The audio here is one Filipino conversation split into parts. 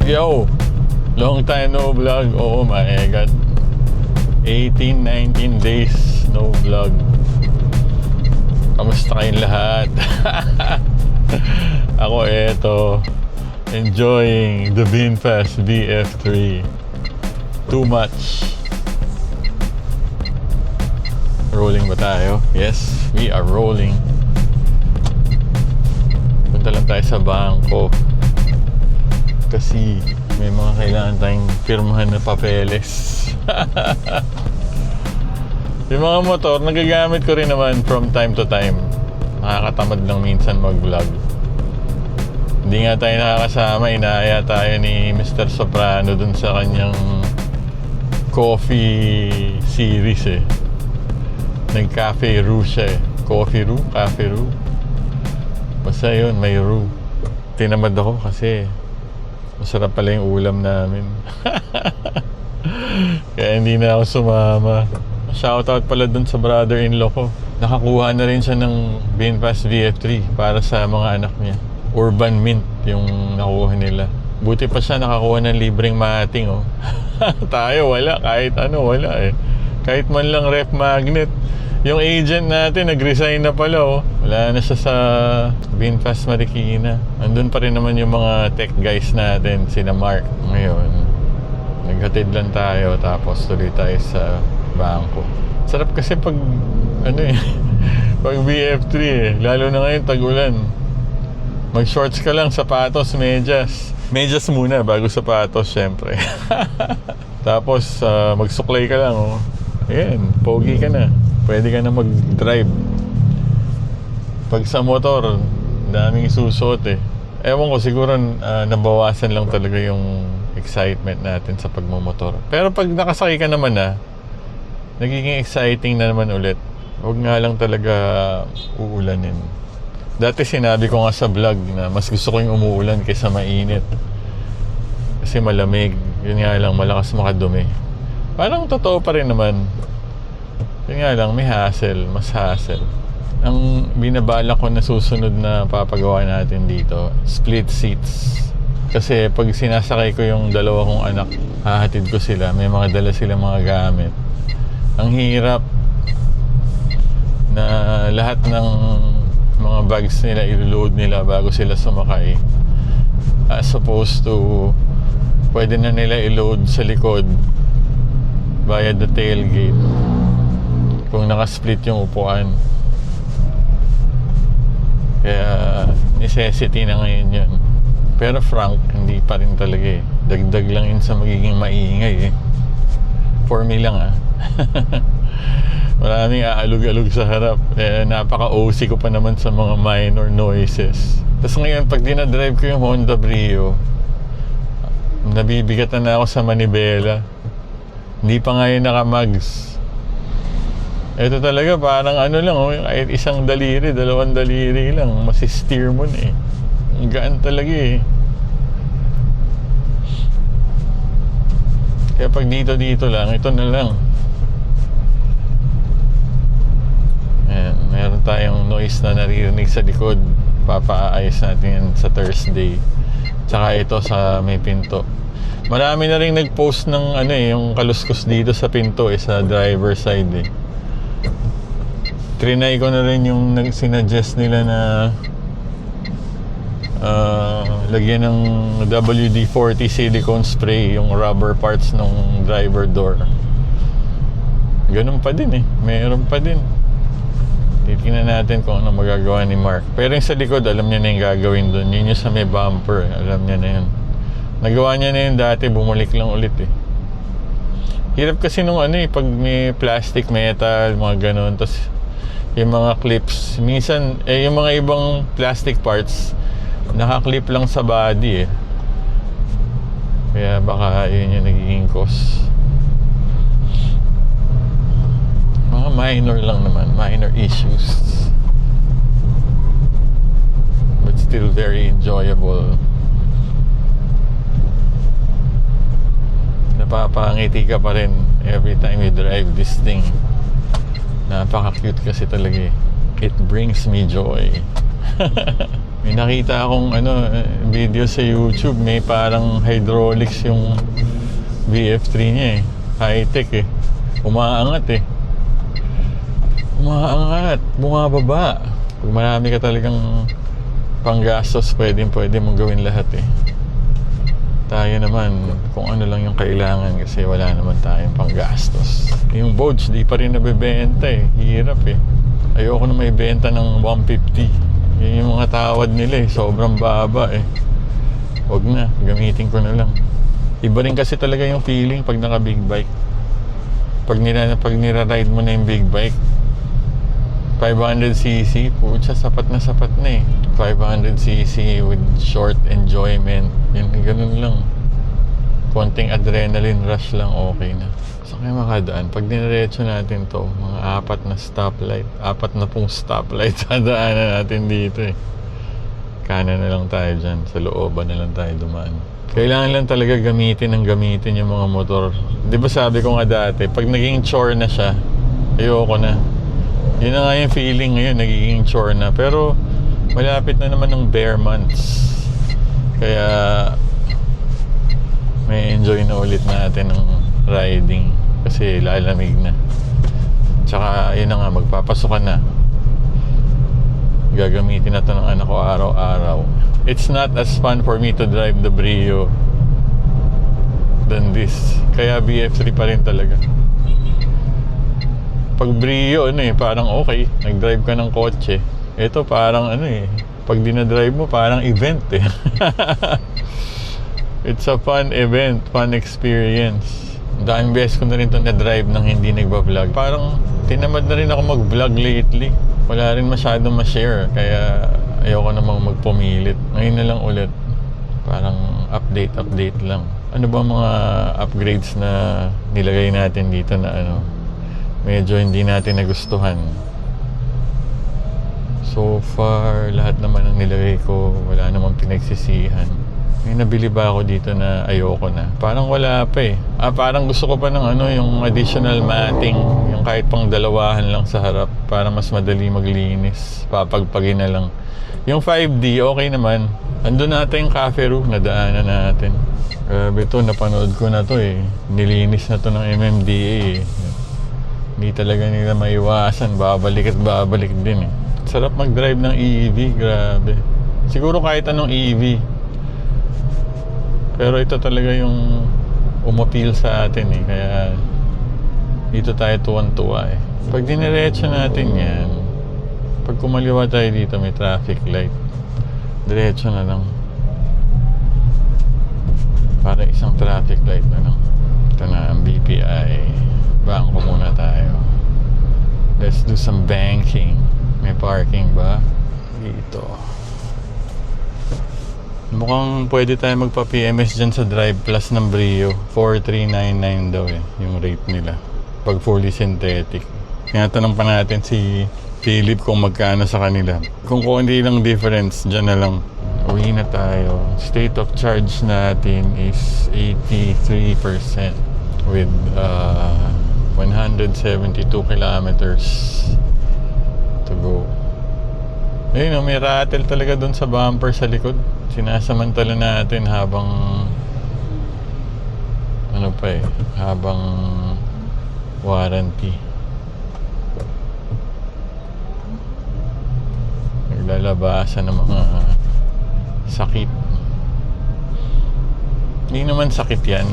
Yo! Long time no vlog. Oh my God. 18, 19 days no vlog. Kamusta kayong lahat? Ako eto, enjoying the VinFast VF3. Too much. Rolling ba tayo? Yes, we are rolling. Punta lang tayo sa bangko kasi may mga kailangan tayong pirmahan na papeles. Yung mga motor, nagagamit ko rin naman from time to time. Nakakatamad lang minsan mag-vlog. Hindi nga tayo nakakasama, inaaya tayo ni Mr. Soprano dun sa kanyang coffee series eh. Nag-cafe roux siya eh. Coffee roux? Cafe roux? Basta yun, may roux. Tinamad ako kasi masarap pala yung ulam namin. Kaya hindi na ako sumama. Shoutout pala dun sa brother-in-law ko. Nakakuha na rin siya ng VinFast VF3 para sa mga anak niya. Urban Mint yung nakuha nila. Buti pa siya nakakuha ng libreng mating oh. Tayo wala, kahit ano wala eh. Kahit man lang ref magnet. Yung agent natin nag-resign na pala oh. Wala na siya sa VinFast Marikina. Andun pa rin naman yung mga tech guys natin, sina Mark. Ngayon, naghatid lang tayo tapos tuloy tayo sa bangko. Sarap kasi pag ano eh, pag VF3 eh. Lalo na ngayon tag-ulan. Mag shorts ka lang, sapatos, medyas. Medyas muna bago sapatos syempre. Tapos magsuklay ka lang oh. Ayan, pogi ka na. Pwede ka na mag-drive. Pag sa motor, daming susuot eh. Ewan ko, siguro nabawasan lang talaga yung excitement natin sa pagmumotor. Pero pag nakasakay ka naman na, nagiging exciting na naman ulit. Huwag nga lang talaga uulanin. Dati sinabi ko nga sa vlog na mas gusto ko yung umuulan kaysa mainit. Kasi malamig. Yun nga lang, malakas makadumi. Parang totoo pa rin naman. Yun nga lang, may hassle. Mas hassle. Ang binabala ko na susunod na papagawa natin dito, split seats. Kasi pag sinasakay ko yung dalawa kong anak, hahatid ko sila, may mga dala silang mga gamit. Ang hirap na lahat ng mga bags nila i-load nila bago sila sumakay. As opposed to pwede na nila i-load sa likod via the tailgate kung naka-split yung upuan. Kaya necessity na ngayon yun. Pero frank, hindi pa rin talaga eh. Dagdag lang yun sa magiging maingay eh. For me lang ah. Maraming aalog-alog sa harap. Napaka-OC ko pa naman sa mga minor noises. Tapos ngayon, pag dinadrive ko yung Honda Brio, nabibigatan na ako sa manibela. Hindi pa nga yun naka-mags. Ito talaga parang ano lang oh, kahit isang daliri, dalawang daliri lang, masi-steer mo na eh. Ang gaan talaga eh. Kaya pag dito lang, ito na lang. Ayan, meron tayong noise na naririnig sa likod. Papaayos natin yan sa Thursday. Tsaka ito sa may pinto. Marami na rin nag-post ng ano eh, yung kaluskos dito sa pinto eh, sa driver side eh. Trinay ko na rin yung sinuggest nila na lagyan ng WD-40 silicone spray yung rubber parts ng driver door. Ganun pa din eh, meron pa din. Titingnan natin kung ano magagawa ni Mark. Pero yung sa likod, alam niya na yung gagawin doon. Yun yung sa may bumper, alam niya na yun. Nagawa niya na yun dati, bumalik lang ulit eh. Hirap kasi nung ano eh, pag may plastic, metal, mga ganun. Tapos yung mga clips, minsan, yung mga ibang plastic parts, nakaklip lang sa body eh. Kaya baka yun yung nagiging cause. Mga minor lang naman, minor issues. But still very enjoyable. Napapangiti ka pa rin every time you drive this thing. Napaka-cute kasi talaga eh. It brings me joy. May nakita akong video sa YouTube, may parang hydraulics yung VF3 niya eh. High-tech eh. Umaangat eh. Umaangat, bumababa. Pag marami ka talagang panggastos, pwede mong gawin lahat eh. Tayo naman, kung ano lang yung kailangan kasi wala naman tayong panggastos. Yung boats, di pa rin nabibenta eh. Hirap eh. Ayoko na may benta ng 150. Yun yung mga tawad nila eh. Sobrang baba eh. Huwag na, gamitin ko na lang. Iba rin kasi talaga yung feeling pag naka big bike. Pag nira-ride mo na yung big bike, 500cc, putya, sapat na eh. 500cc with short enjoyment. Yun, ganun lang. Konting adrenaline rush lang, okay na. Saan kayo makadaan? Pag diniretso natin to, mga 4 na stoplight, 4 na pong stoplight, dadaanan natin dito eh. Kanan na lang tayo dyan, sa looban na lang tayo dumaan. Kailangan lang talaga gamitin yung mga motor. Di ba sabi ko nga dati, pag naging chore na siya, ayoko na. Yun na nga yung feeling ngayon, nagiging chore na. Pero malapit na naman ng bare months. Kaya may enjoy na ulit natin ng riding. Kasi lalamig na. Tsaka yun na nga, magpapasukan na. Gagamitin na to ng anak ko araw-araw. It's not as fun for me to drive the Brio than this. Kaya BF3 pa rin talaga. Pag Brio, parang okay. Nag-drive ka ng kotse. Ito parang pag dinadrive mo, parang event eh. It's a fun event, fun experience. Daming beses ko na rin ito na-drive nang hindi nagba-vlog. Parang tinamad na rin ako mag-vlog lately. Wala rin masyadong ma-share, kaya ayoko namang magpumilit. Ngayon na lang ulit. Parang update lang. Ano ba mga upgrades na nilagay natin dito na medyo hindi natin nagustuhan? So far, lahat naman ng nilagay ko, wala namang pinagsisihan. May nabili ba ako dito na ayoko na? Parang wala pa eh. Parang gusto ko pa ng yung additional matting. Yung kahit pang dalawahan lang sa harap para mas madali maglinis. Papagpagin na lang. Yung 5D, okay naman. Andun natin yung cafe room, nadaanan natin. Grabe to, napanood ko na to eh. Nilinis na to ng MMDA eh. Hindi talaga nila maiwasan. Babalik at babalik din eh. Sarap mag-drive ng EV, grabe. Siguro kahit anong EV. Pero ito talaga yung umapil sa atin eh. Kaya dito tayo tuwan-tuwa eh. Pag diniretso natin yan, pag kumaliwa tayo dito may traffic light, diretso na lang. Para isang traffic light na lang. Ito na ang BPI. Bangko muna tayo. Let's do some banking. May parking ba? Dito. Mukhang pwede tayo magpa-PMS dyan sa Drive Plus ng Brio. 4,399 daw eh, yung rate nila. Pag fully synthetic. Tinatanong pa natin si Philip kung magkano sa kanila. Kung hindi lang difference, dyan na lang. Uwi na tayo. State of charge natin is 83% with 172 kilometers to go. Ayun, may rattle talaga dun sa bumper sa likod. Sinasamantala natin habang habang warranty. Naglalabasan ng mga sakit. Hindi naman sakit yan.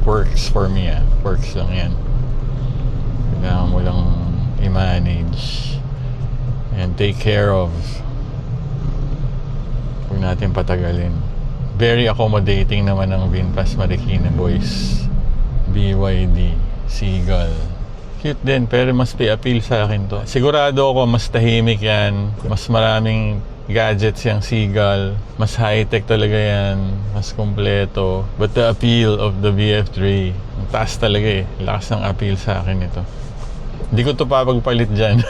Quirks for me Quirks lang yan. Kailangan mo lang i-manage and take care of. Huwag natin patagalin. Very accommodating naman ang VinFast Marikina boys. BYD Seagull. Cute din, pero mas appeal sa akin to. Sigurado ako mas tahimik yan. Mas maraming gadgets yung Seagull. Mas high-tech talaga yan. Mas kompleto. But the appeal of the VF3, ang taas talaga eh. Lakas ng appeal sa akin ito. Hindi ko to papagpalit dyan.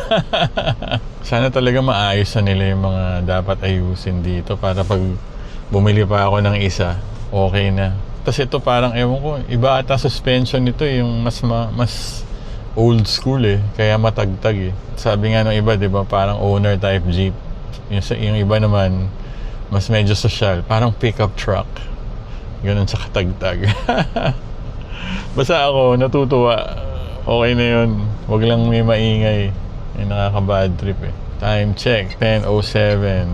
Sana talaga maayos na nila yung mga dapat ayusin dito para pag bumili pa ako ng isa, okay na. Tapos ito parang, ewan ko, iba ata suspension nito yung mas old school eh. Kaya matagtag eh. Sabi nga ng iba, di ba, parang owner type Jeep. Yung iba naman, Mas medyo social. Parang pickup truck. Ganun sa katagtag. Basta ako, natutuwa. Okay na yun. Huwag lang may maingay. Yung nakaka-bad trip eh. Time check, 10:07.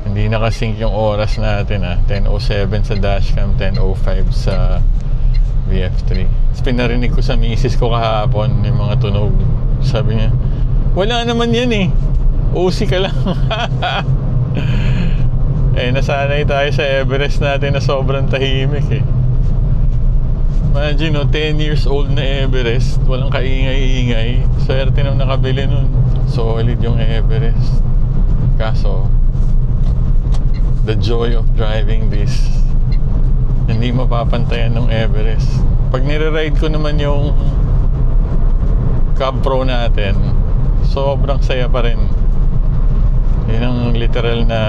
Hindi nakasync yung oras natin 10:07 sa dashcam, 10:05 sa VF3. Tapos pinarinig ko sa misis ko kahapon yung mga tunog. Sabi niya, wala naman yan eh. OC ka lang. Nasanay tayo sa Everest natin na sobrang tahimik eh. Imagine 10 years old na Everest, walang kaingay-ingay. Swerte nang nakabili nun. Solid yung Everest. Kaso, the joy of driving this, hindi mapapantayan ng Everest. Pag nire-ride ko naman yung Cab Pro natin, sobrang saya pa rin. Yun ang literal na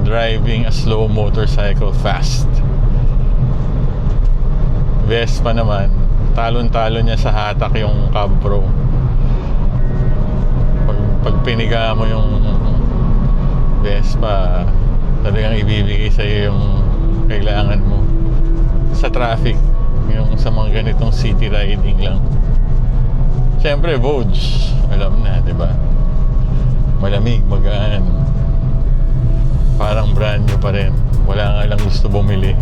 driving a slow motorcycle fast. Vespa naman, talon-talon niya sa hatak yung Cab Pro. Pag piniga mo yung Vespa, talagang ibibigay sa'yo yung kailangan mo sa traffic, yung sa mga ganitong city riding lang. Siyempre, Vogue, alam na, di ba? Malamig, magaan. Parang brand new pa rin. Wala nga lang gusto bumili.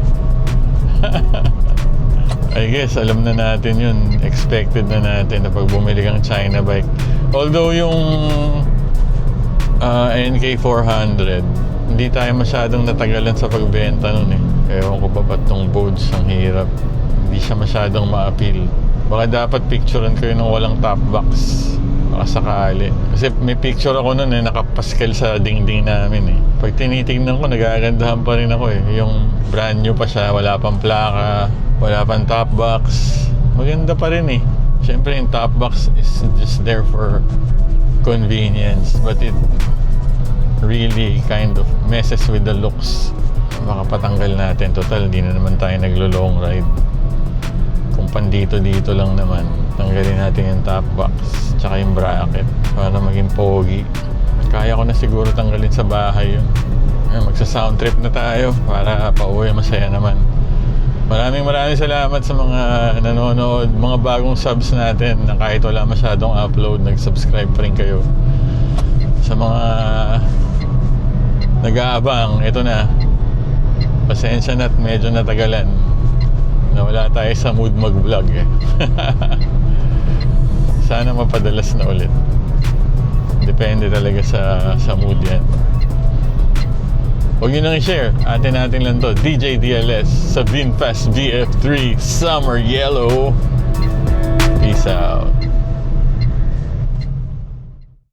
I guess, alam na natin yun. Expected na natin na pag bumili kang China bike. Although yung NK400, hindi tayo masyadong natagalan sa pagbenta nun eh. Ewan ko pa ba't tong Bodes ang hirap. Hindi siya masyadong ma-appeal. Baka dapat picturean ko yun ng walang top box. Baka sakali. Kasi may picture ako nun eh, nakapaskel sa dingding namin eh. Pag tinitignan ko, nagagandahan pa rin ako eh. Yung brand new pa siya, wala pang plaka, wala pang top box. Maganda pa rin eh. Siyempre yung top box is just there for convenience, but it really kind of messes with the looks. Baka patanggal natin. Total, hindi na naman tayo naglo-long ride. Kung pandito-dito lang naman, tanggalin natin yung top box tsaka yung bracket para maging pogi. Kaya ko na siguro tanggalin sa bahay yun. Magsa-sound trip na tayo para pauwi, masaya naman. Maraming salamat sa mga nanonood, mga bagong subs natin na kahit wala masyadong upload, nag-subscribe pa rin kayo. Sa mga nag-aabang, ito na. Pasensya na't medyo natagalan. Nawala tayo sa mood mag-vlog eh. Sana mapadalas na ulit. Depende talaga sa mood yan. Huwag nyo nang i-share. Atin natin lang to. DJ DLS sa VinFast VF3 Summer Yellow. Peace out.